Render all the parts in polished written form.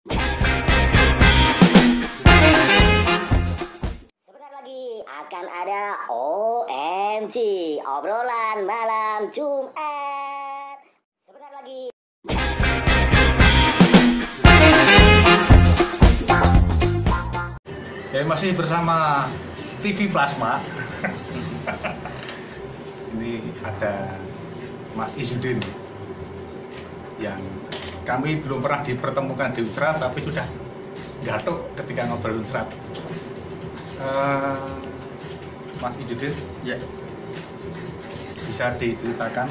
Sebentar lagi akan ada OMG, obrolan malam Jumat. Sebentar lagi. Ya, masih bersama TV Plasma. Ini ada Mas Izudin yang kami belum pernah dipertemukan di Unsrat, tapi sudah gatuk ketika ngobrol Unsrat. Mas Izudin, Ya, bisa diceritakan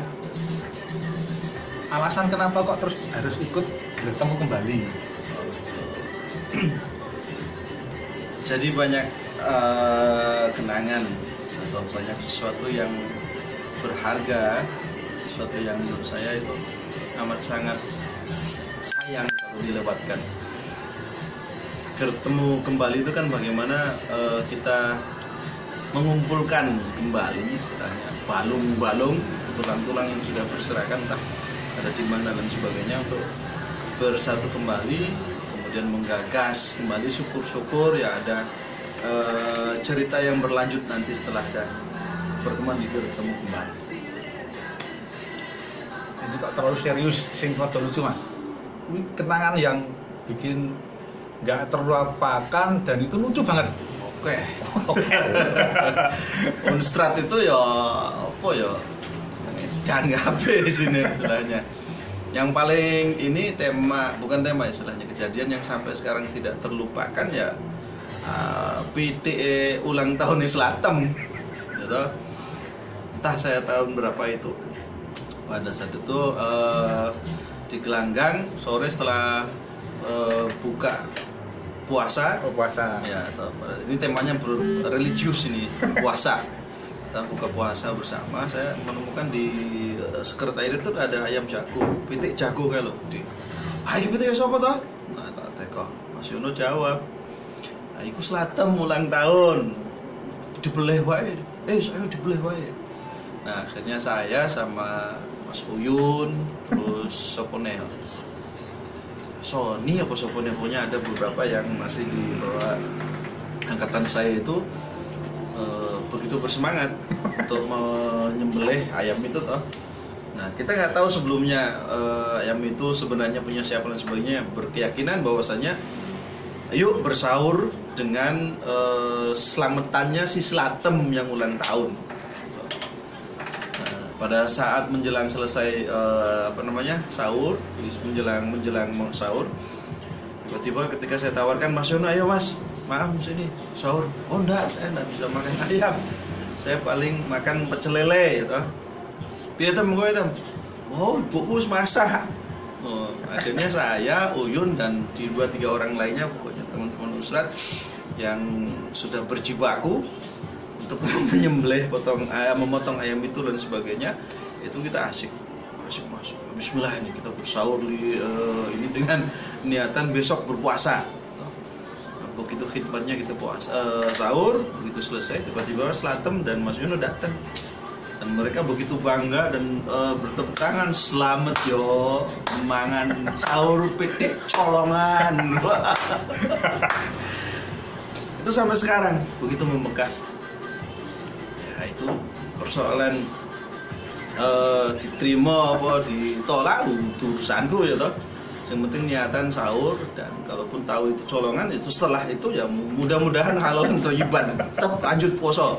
alasan kenapa kok terus harus ikut bertemu kembali? jadi banyak kenangan atau banyak sesuatu yang berharga, sesuatu yang menurut saya itu amat sangat sayang kalau dilewatkan. Bertemu kembali itu kan bagaimana kita mengumpulkan kembali istilahnya balung-balung, tulang-tulang yang sudah berserakan entah ada di mana dan sebagainya untuk bersatu kembali, kemudian menggagas kembali, syukur-syukur ya ada cerita yang berlanjut nanti setelah ada pertemuan itu bertemu kembali. Ini kok terlalu serius, sing rada lucu Mas. Ini kenangan yang bikin nggak terlupakan dan itu lucu banget. Oke. Unstrat itu ya apa ya? Dan ngabe di sini istilahnya. Yang paling ini bukan tema istilahnya, kejadian yang sampai sekarang tidak terlupakan ya PTE ulang tahun Islatem gitu. Entah saya tahun berapa itu. Pada saat itu di Gelanggang sore setelah buka puasa. Oh, puasa. Ya, ini temanya religius ini, puasa. Kita buka puasa bersama, saya menemukan di sekretariat itu ada ayam jago, pitik jago kayak lo. Ayo pitik siapa toh? Nah, tak teko. Mas Yono jawab, "Iku Slatem ulang tahun. Dibeleh wae. Saya dibeleh wae." Nah, akhirnya saya sama Mas Uyun, terus Sopone. Sony apa Sopone, punya ada beberapa yang masih di bawah angkatan saya itu begitu bersemangat untuk menyembelih ayam itu toh. Nah, kita nggak tahu sebelumnya ayam itu sebenarnya punya siapa dan sebagainya, berkeyakinan bahwasannya yuk bersahur dengan selamatannya si Slatem yang ulang tahun. Nah, pada saat menjelang selesai sahur, menjelang mau sahur, tiba-tiba ketika saya tawarkan, "Mas Yono, ayo Mas, maaf sini sahur." "Oh enggak, saya enggak bisa makan ayam, saya paling makan pecel lele gitu." "Piye tem kowe tem?" "Oh, ibuku wis masak." Oh, akhirnya saya, Uyun dan 2-3 orang lainnya, pokoknya teman-teman Usrat yang sudah berjibaku untuk menyembelih, memotong ayam itu dan sebagainya, itu kita asik masuk. Bismillah, ini kita bersahur ini dengan niatan besok berpuasa. Begitu khidmatnya kita sahur, begitu selesai tiba-tiba Slatem dan Mas Yono datang dan mereka begitu bangga dan bertepuk tangan, "Selamat yo mangan sahur pitik colongan." Itu sampai sekarang begitu membekas. Ya, itu persoalan diterima apa ditolak itu urusanku ya toh. Yang penting niatan sahur, dan kalaupun tahu itu colongan, itu setelah itu ya mudah-mudahan halal dan thayyiban, tetap lanjut poso.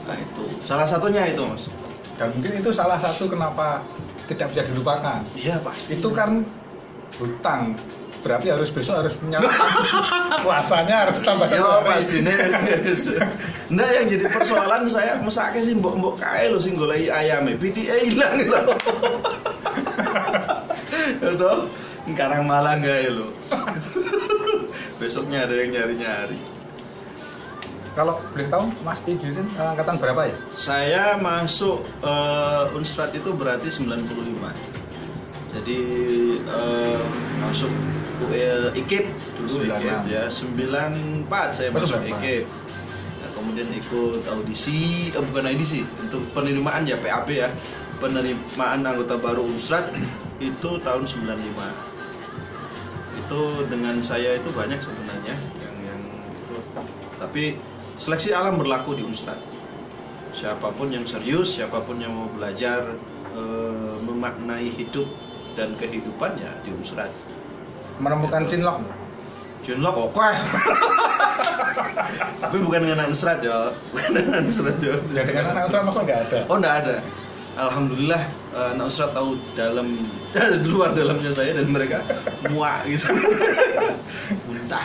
Nah, itu salah satunya itu Mas. Dan mungkin itu salah satu kenapa tidak bisa dilupakan. Iya pasti. Itu kan hutang, berarti besok harus menyalakan puasanya harus tambah. Ya pasti nih. Nggak, yang jadi persoalan saya mesake sih mbok kae lho sing goleki ayame, pitike ilang lho. Itu Karang Malang gae lho. Besoknya ada yang nyari-nyari. Kalau boleh tahu Mas Izudin angkatan berapa ya? Saya masuk Unstrat itu berarti 95. Jadi masuk IKIP dulu, IKIP ya 94 saya masuk IKIP. Nah, kemudian ikut audisi, bukan audisi, untuk penerimaan ya PAB ya, penerimaan anggota baru Unstrat itu tahun 95. itu dengan saya itu banyak sebenarnya yang itu, tapi seleksi alam berlaku di Unsrat. Siapapun yang serius, siapapun yang mau belajar memaknai hidup dan kehidupan ya di Unsrat. Menemukan cinlok. Cinlok oke. Tapi bukan dengan anak Unsrat ya. Bukan dengan anak Unsrat ya. Ya dengan anak Unsrat maksudnya nggak ada. Oh enggak ada. Alhamdulillah anak Unsrat tahu dalam luar dalamnya saya dan mereka muak gitu. Muntah.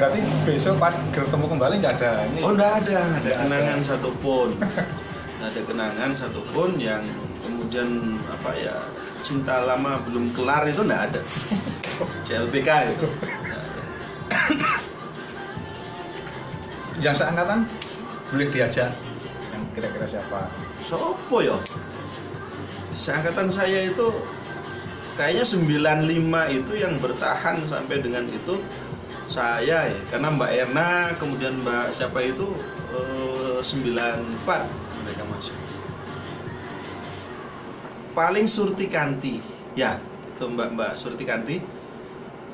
Berarti besok pas ketemu kembali nggak ada ini. Oh enggak ada kenangan satupun. Nggak ada kenangan satupun yang kemudian apa ya, cinta lama belum kelar itu enggak ada. CLBK itu. Yang seangkatan boleh diajak yang kira-kira siapa? Sopo ya? Seangkatan saya itu kayaknya 95 itu yang bertahan sampai dengan itu saya ya. Karena Mbak Erna kemudian Mbak siapa itu 94 mereka masuk. Paling Surti Kanti ya, itu Mbak Surti Kanti.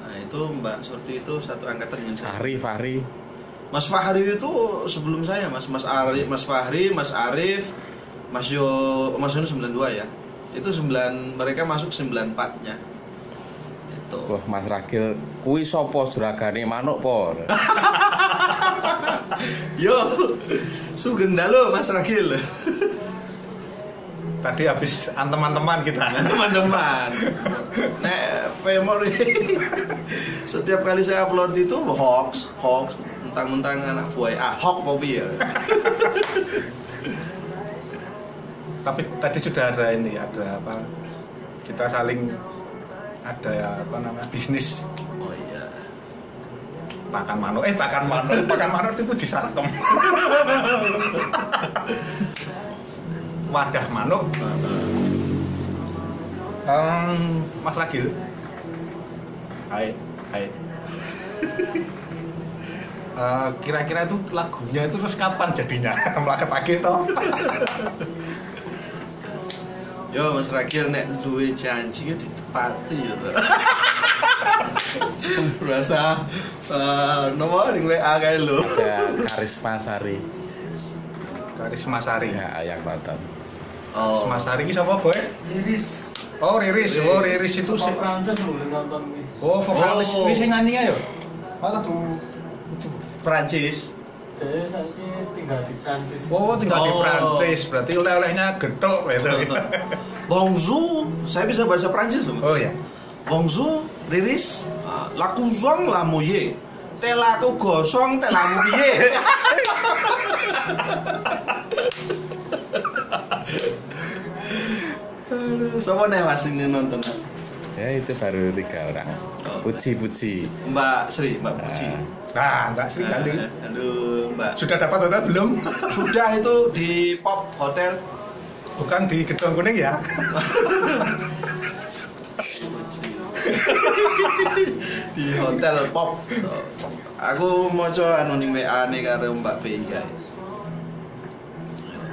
Nah itu Mbak Surti itu satu angkatan dengan saya. Fahri. Mas Fahri itu sebelum saya, Mas Fahri, Mas Arif, Mas Yono 92 ya. Itu 9 mereka masuk 94-nya. Itu. Wah, Mas Ragil kuwi sapa juragane manuk po? Yo, sugeng dalu Mas Ragil. Tadi habis teman-teman kita. Teman-teman. Nek memori setiap kali saya upload itu hoax, mentang-mentang anak buah Ahok Popi ya. Tapi tadi sudah ada ini, ada apa? Kita saling ada apa namanya bisnis. Oh iya. Pakan manuk itu di Sarkem. Wadah manuk. Mas Ragil. Hai. Kira-kira itu lagunya itu terus kapan jadinya? Melakat lagi toh? Yo Mas Ragil nek duwe janji ditepati yo. Rasa nomor ning WA kae lho. Ya, Karisma Sari. Karisma Sari. Ya, yang nonton. Karisma Sari ini siapa boy? Riris. Oh Riris itu Saka sih. Prancis lho nonton kuwi. Oh vokalis Oh. ini sing nyanyi ya? Apa tuh? Prancis. Jadi saiki tinggal di Prancis. Oh tinggal di Oh. Prancis, berarti oleh-olehnya getok gitu. Bonjour, saya bisa bahasa Prancis loh. Oh ya. Bonjour, Riris. Laku zong la moye. Telaku gosong telamu piye. Siapa nih Mas ini nonton Mas? Ya, itu baru 3 orang. Oh. Puji. Mbak Sri, Mbak Puji. Nah, Mbak Sri kali. Aduh, Mbak. Sudah dapat hotel belum? Sudah itu di Pop Hotel. Bukan di Gedung Kuning ya? Di Hotel Pop. Aku mau coba anu ning WA nih karo Mbak BI kae.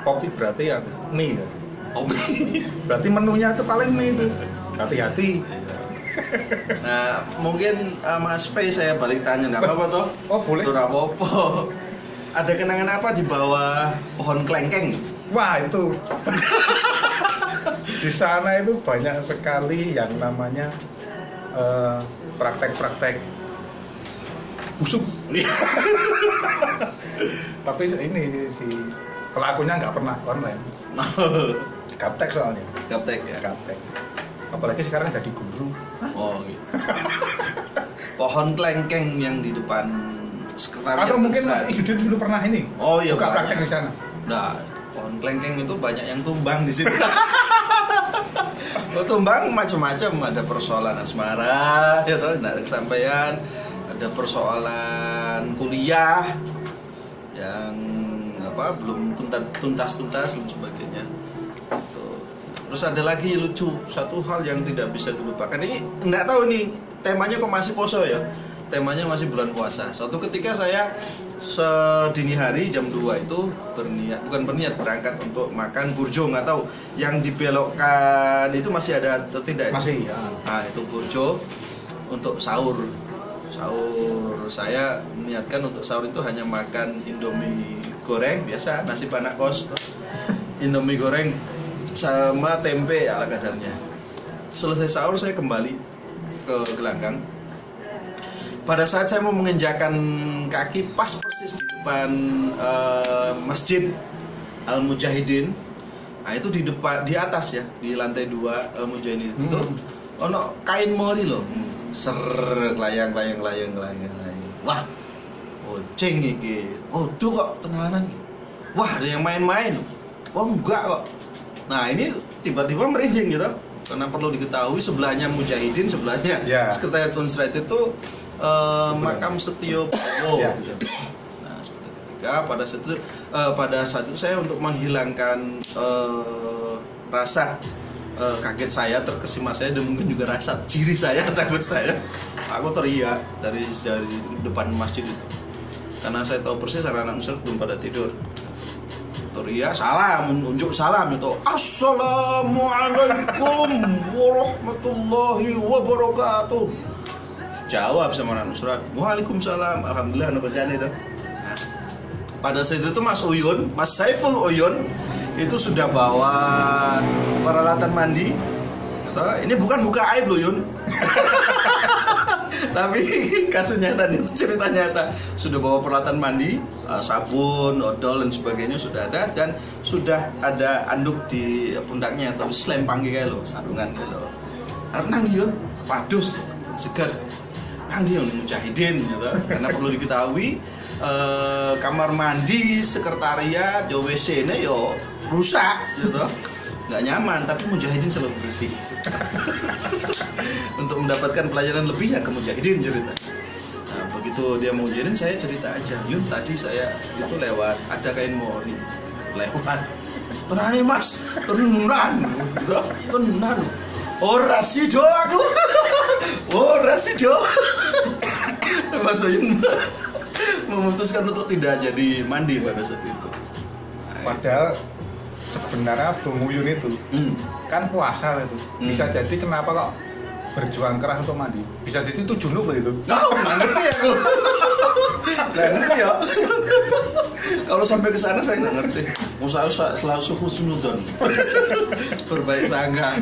Kopi berarti ya mie. Ya? Oh. Berarti menunya itu paling mie itu. Hati-hati. Nah, mungkin Mas P saya balik tanya, nggak apa-apa toh? Oh, boleh. Nggak apa-apa. Ada kenangan apa di bawah pohon kelengkeng? Wah, itu. Di sana itu banyak sekali yang namanya praktek-praktek busuk. Tapi ini si pelakunya nggak pernah online. Gaptek soalnya. Gaptek ya. Gaptek. Apalagi sekarang jadi guru. Oh gitu. Pohon kelengkeng yang di depan sekretariat. Atau mungkin Unsrat. Mas Ijudin dulu pernah ini. Oh iya, buka banyak. praktek di sana. Nah, pohon kelengkeng itu banyak yang tumbang di situ. Oh, tumbang macam-macam, ada persoalan asmara, ya toh, nggak ada kesampaian, ada persoalan kuliah yang apa belum tuntas dan sebagainya. Tuh. Terus ada lagi lucu satu hal yang tidak bisa dilupakan. Ini nggak tahu nih temanya kok masih poso ya. Temanya masih bulan puasa. Suatu ketika saya sedini hari jam 2 itu berangkat untuk makan burjo, nggak tahu yang dibelokkan itu masih ada atau tidak. Masih ya. Nah itu burjo untuk sahur saya niatkan untuk sahur itu hanya makan Indomie goreng biasa, nasi anak kos, Indomie goreng sama tempe ala kadarnya. Selesai sahur saya kembali ke gelanggang. Pada saat saya mau menginjakan kaki pas persis di depan Masjid Al Mujahidin, nah itu di atas ya, di lantai 2 Al Mujahidin itu ono kain mori loh, layang. Wah, ceng iki. Oh, tuh kok tenanan. Wah, ada yang main-main. Oh, enggak kok. Nah, ini tiba-tiba merinding gitu. Karena perlu diketahui sebelahnya Mujahidin, sebelahnya Sekretariat Unsrat itu makam Setio Bowo. Gitu. Nah, ketika pada saat itu saya untuk menghilangkan rasa kaget saya, terkesima saya, dan mungkin juga rasa ciri saya, takut saya, aku teriak dari depan masjid itu. Karena saya tahu persis anak-anak Unsrat belum pada tidur. Teriak salam, unjuk salam itu, Assalamualaikum warahmatullahi wabarakatuh. Jawab sama anak Unsrat, Waalaikumsalam. Alhamdulillah anak kerjaan itu. Nah, pada saat itu Mas Saiful Uyun itu sudah bawa peralatan mandi. Ini bukan buka aib loh Yun. Tapi kasus nyata nih, cerita nyata. Sudah bawa peralatan mandi, sabun, odol dan sebagainya sudah ada, dan sudah ada anduk di pundaknya, tapi selempang kayak lo, sarungan kayak lo. Nang Yun, padus, segar. Nang Yun Mujahidin gitu. Karena perlu diketahui kamar mandi, sekretariat, WC-nya yo rusak gitu, nggak nyaman, tapi Mujahidin selalu bersih. Untuk mendapatkan pelajaran lebih ya ke Mujahidin cerita. Nah, begitu dia mau Mujahidin, saya cerita aja, Yun tadi saya itu lewat, ada kain mori lewat, tenan mas, tenan gitu, tenan. Ora sido aku, ora sido. Mas Yun memutuskan untuk tidak jadi mandi pada saat itu. Padahal sebenarnya Bung Uyun itu kan puasa itu. Bisa jadi kenapa kok berjuang keras untuk mandi? Bisa jadi itu junub itu. Oh, nggak ngerti aku. Nggak ngerti ya. Kalau sampai ke sana saya nggak ngerti. Musa selalu suhu sunudon. Berbaik sangka.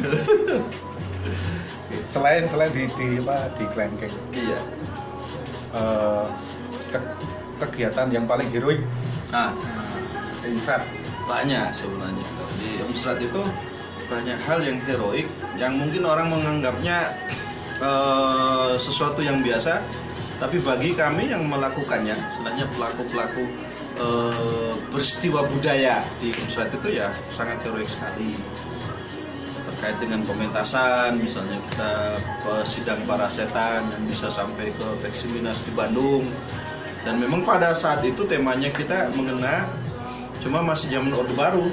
Selain di kelengkeng. Iya. Kegiatan yang paling heroik. Nah, Unsrat banyak sebenarnya. Di Unsrat itu banyak hal yang heroik yang mungkin orang menganggapnya sesuatu yang biasa, tapi bagi kami yang melakukannya, sebenarnya pelaku-pelaku peristiwa budaya di Unsrat itu ya sangat heroik sekali. Terkait dengan pementasan, misalnya kita sidang para setan yang bisa sampai ke Peksiminas di Bandung. Dan memang pada saat itu temanya kita mengena, cuma masih zaman Orde Baru.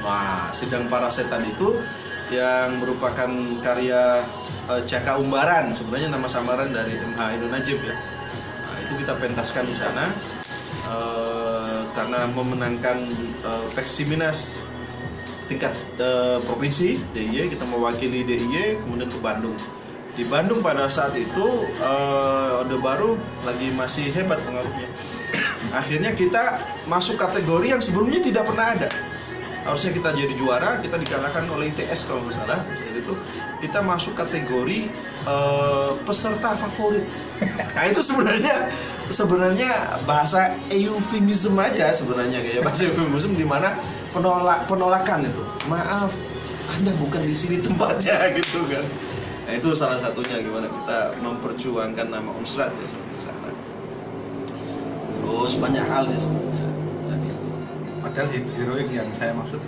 Nah, sidang para setan itu yang merupakan karya Caka Umbaran, sebenarnya nama samaran dari MH Idul Najib ya. Nah, itu kita pentaskan di sana karena memenangkan Peksiminas tingkat provinsi DIY, kita mewakili DIY kemudian ke Bandung. Di Bandung pada saat itu Orde Baru lagi masih hebat pengaruhnya. Akhirnya kita masuk kategori yang sebelumnya tidak pernah ada. Harusnya kita jadi juara, kita dikalahkan oleh ITS kalau nggak salah. Jadi itu kita masuk kategori peserta favorit. Nah itu sebenarnya bahasa eufemism aja sebenarnya, kayak bahasa eufemism di mana penolakan itu. Maaf, Anda bukan di sini tempatnya gitu kan. Nah itu salah satunya gimana kita memperjuangkan nama Unsrat ya seperti sana. Terus banyak hal sih sebenarnya. Padahal heroik yang saya maksud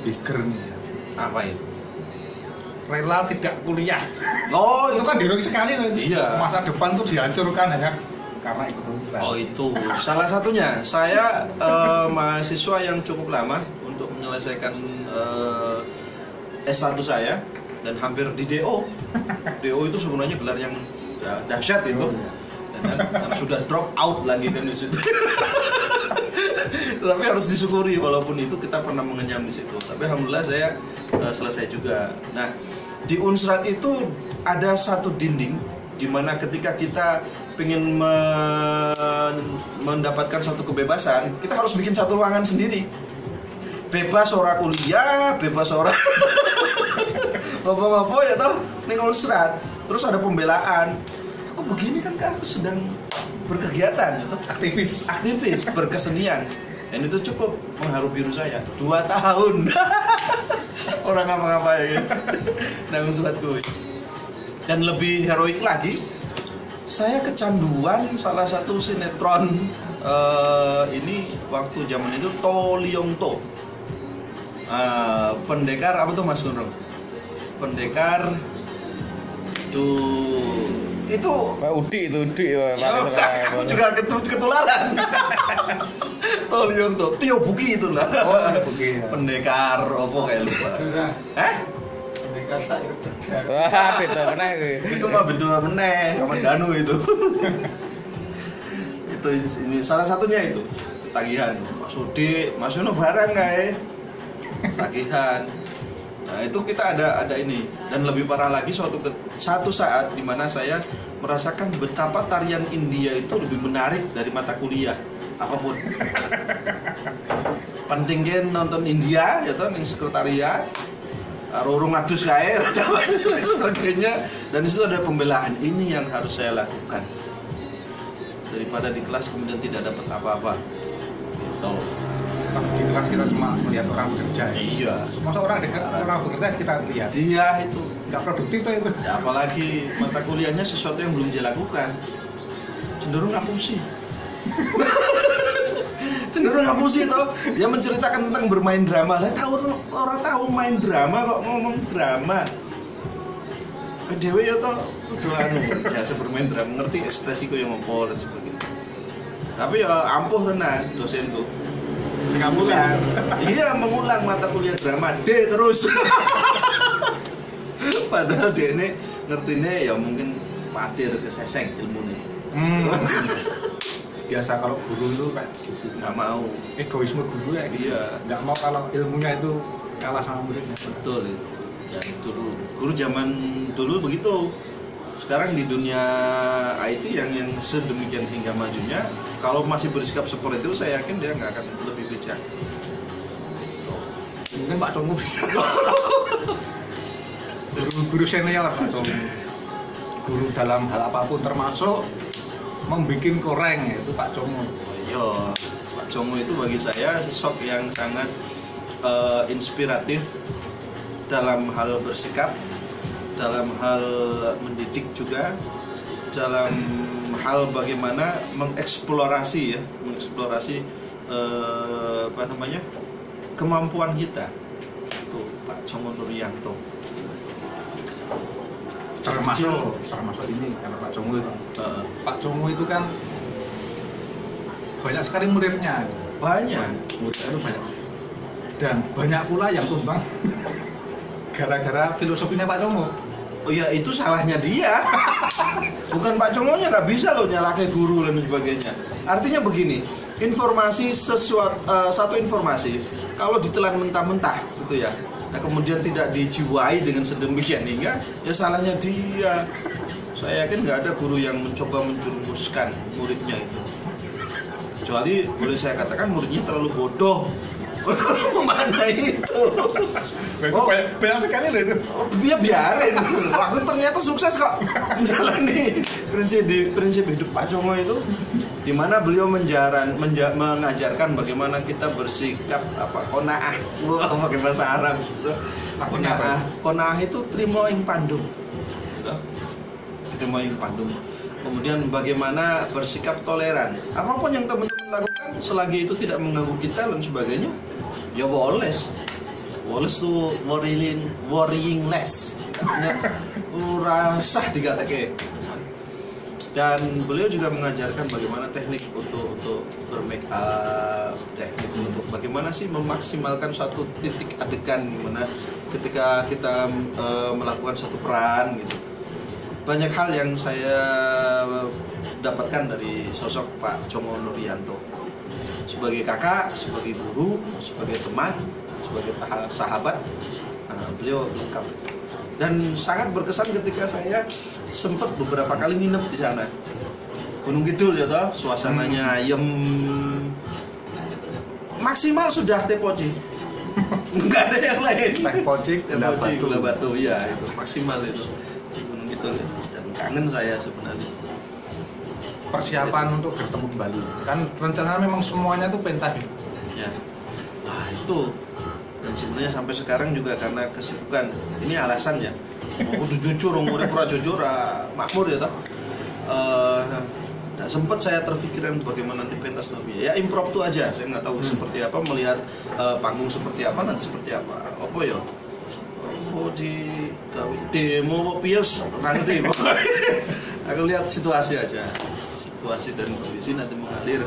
bigger nih ya. Apa itu? Rela tidak kuliah. Oh itu kan heroik sekali kan? Iya. Masa depan tuh dihancurkan hanya karena ikut Unsrat. Oh itu salah satunya. Saya mahasiswa yang cukup lama untuk menyelesaikan S1 saya. Dan hampir di DO. DO itu sebenarnya gelar yang ya, dahsyat itu. Dan sudah drop out lagi kan di situ. Tapi harus disyukuri walaupun itu kita pernah mengenyam di situ. Tapi alhamdulillah saya selesai juga. Nah, di Unsrat itu ada satu dinding dimana ketika kita pengen mendapatkan suatu kebebasan, kita harus bikin satu ruangan sendiri. Bebas ora kuliah, bebas ora apa-apa ya toh, ning Unsrat. Terus ada pembelaan. Kok begini kan aku sedang berkegiatan gitu, aktivis berkesenian. Dan itu cukup mengharu biru saya 2 tahun. Orang ngapa-ngapain nang Unsrat kuwi. Dan lebih heroik lagi, saya kecanduan salah satu sinetron ini waktu zaman itu To Leong To. Pendekar apa tuh Mas Gunung? Pendekar itu Udi itu ya, aku juga ketularan. To Leong To, Tio Buki itu lah. Oh, Buki. Ya. Pendekar apa kayak lupa. Mereka sayur begar. Wah, beda meneh kuwi. Itu mah betul meneh sama Danu itu. Itu ini salah satunya itu tagihan. Mas Udi, Mas Yono barang kae. Tagihan. Nah, itu kita ada ini, dan lebih parah lagi satu saat di mana saya merasakan betapa tarian India itu lebih menarik dari mata kuliah apapun. Penting kan nonton India ya toh ning sekretariat. Rorong adus kae dan sebagainya, dan disitu ada pembelaan ini yang harus saya lakukan daripada di kelas kemudian tidak dapat apa-apa gitu. Di kelas kita cuma melihat orang bekerja. Iya. Masa orang bekerja kita lihat. Dia itu Nggak produktif tuh itu. ya, apalagi mata kuliahnya sesuatu yang belum dia lakukan, cenderung ngapusi. Cenderung ngapusi toh. Dia menceritakan tentang bermain drama. Lah tahu orang tahu main drama kok ngomong drama. Dewe ya toh biasa bermain drama, ngerti ekspresiku yang ngompol dan sebagainya. Tapi ya ampuh tenan dosen tuh. Mengulang. Iya, mengulang mata kuliah drama D terus. Padahal dia ini ngertinya ya mungkin patir kesesek ilmunya. Biasa kalau guru itu kayak gitu. Nggak mau. Egoisme guru ya. Iya. Nggak mau kalau ilmunya itu kalah sama muridnya. Betul itu. Ya itu dulu. Guru zaman dulu begitu. Sekarang di dunia IT yang sedemikian hingga majunya, kalau masih bersikap seperti itu, saya yakin dia nggak akan lebih bijak. Mungkin Pak Congo bisa. Guru senior Pak Congo. Guru dalam hal apapun termasuk membikin koreng itu Pak Congo. Iya, Pak Congo itu bagi saya sosok yang sangat inspiratif dalam hal bersikap, dalam hal mendidik juga, dalam hal bagaimana mengeksplorasi kemampuan kita. Tuh Pak Congo Nuryanto. Termasuk ini karena Pak Congo itu. Pak Congo itu kan banyak sekali muridnya. Banyak. Muridnya itu banyak. Dan banyak pula yang tumbang gara-gara filosofinya Pak Congo. Oh ya, itu salahnya dia. Bukan Pak Congonya, nggak bisa loh nyalakai guru dan sebagainya. Artinya begini, satu informasi kalau ditelan mentah-mentah gitu ya, nah, kemudian tidak dijiwai dengan sedemikian hingga ya salahnya dia. Saya yakin nggak ada guru yang mencoba menjerumuskan muridnya itu, kecuali boleh saya katakan muridnya terlalu bodoh mana itu. Banyak sekali loh itu. Dia biarin. Aku ternyata sukses kok menjalani prinsip hidup Pak Congo itu, di mana beliau mengajarkan bagaimana kita bersikap qanaah. Wah, pakai bahasa Arab. Qanaah itu trimo ing pandum. Trimo ing pandum. Kemudian bagaimana bersikap toleran. Apapun yang teman-teman lakukan selagi itu tidak mengganggu kita dan sebagainya, ya woles tuh worrying less. Rasah dikatakan. Dan beliau juga mengajarkan bagaimana teknik untuk bermake up, teknik untuk bagaimana sih memaksimalkan suatu titik adegan, gimana ketika kita melakukan satu peran gitu. Banyak hal yang saya dapatkan dari sosok Pak Congo Nuryanto. Sebagai kakak, sebagai guru, sebagai teman, sebagai sahabat, beliau lengkap. Dan sangat berkesan ketika saya sempat beberapa kali nginep di sana. Gunung Kidul ya toh, suasananya ayem. Maksimal sudah teh poci. Enggak ada yang lain. Teh poci, gula batu, iya itu maksimal itu. Gunung Kidul ya. Dan kangen saya sebenarnya. Persiapan untuk bertemu kembali. Kan rencana memang semuanya tuh pentas. Ya. Nah, itu. Dan sebenarnya sampai sekarang juga karena kesibukan. Ini alasannya. Mau jujur, umurnya pura jujur, makmur ya toh. Nah, sempat saya terpikirkan bagaimana nanti pentas Nabi. Ya impromptu aja, saya nggak tahu seperti apa, melihat panggung seperti apa, nanti seperti apa. Apa ya? Oh di demo apa pius nanti. Aku lihat situasi aja, situasi dan kondisi nanti mengalir.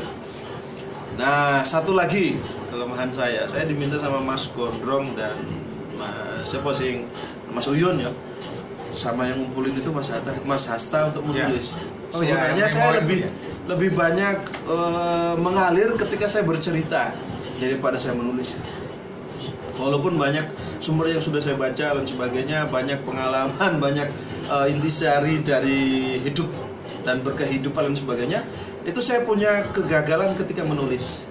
Nah, satu lagi kelemahan saya diminta sama Mas Gondrong dan siapa sih, Mas Uyun ya, sama yang ngumpulin itu Mas Hasta untuk menulis. Oh, sebenarnya ya, saya ya. lebih banyak mengalir ketika saya bercerita daripada saya menulis. Walaupun banyak sumber yang sudah saya baca dan sebagainya, banyak pengalaman, banyak intisari dari hidup dan berkehidupan dan sebagainya, itu saya punya kegagalan ketika menulis.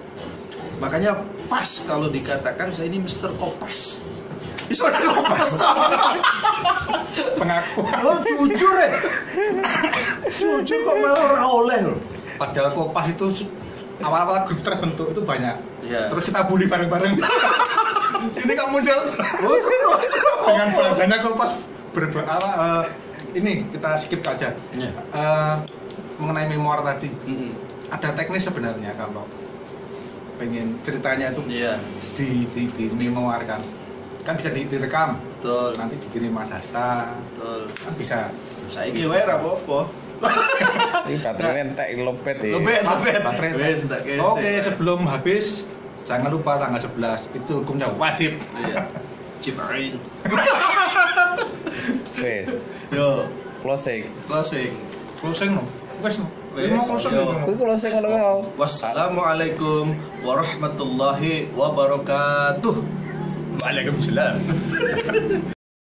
Makanya pas kalau dikatakan saya ini Mr. Kopas. Bisa ada kopas Pengakuan. Oh jujur ya. Jujur kok malah ora oleh loh. Padahal Kopas itu awal-awal grup terbentuk itu banyak. Iya. Terus kita bully bareng-bareng. Ini kamu muncul. Oh terus. Dengan banyak Kopas ini kita skip aja. Iya. Mengenai memoir tadi. Mm-mm. Ada teknis sebenarnya kalau pengen ceritanya itu Iya. di memoirkan. Kan bisa direkam. Betul. Nanti dikirim Mas Hasta. Betul. Kan bisa. Saiki wae ra apa-apa. Ini baterainya entek lopet ya. Lebet. Baterai. Wes tak kese. Oke, sebelum habis jangan lupa tanggal 11 itu hukumnya wajib. Iya. Cipain. Wes, Yo, closing. Closing no. Wes no. Wes, Mau closing yo. no. Kuwi closing ngono wae. Wassalamualaikum warahmatullahi wabarakatuh. Waalaikumsalam.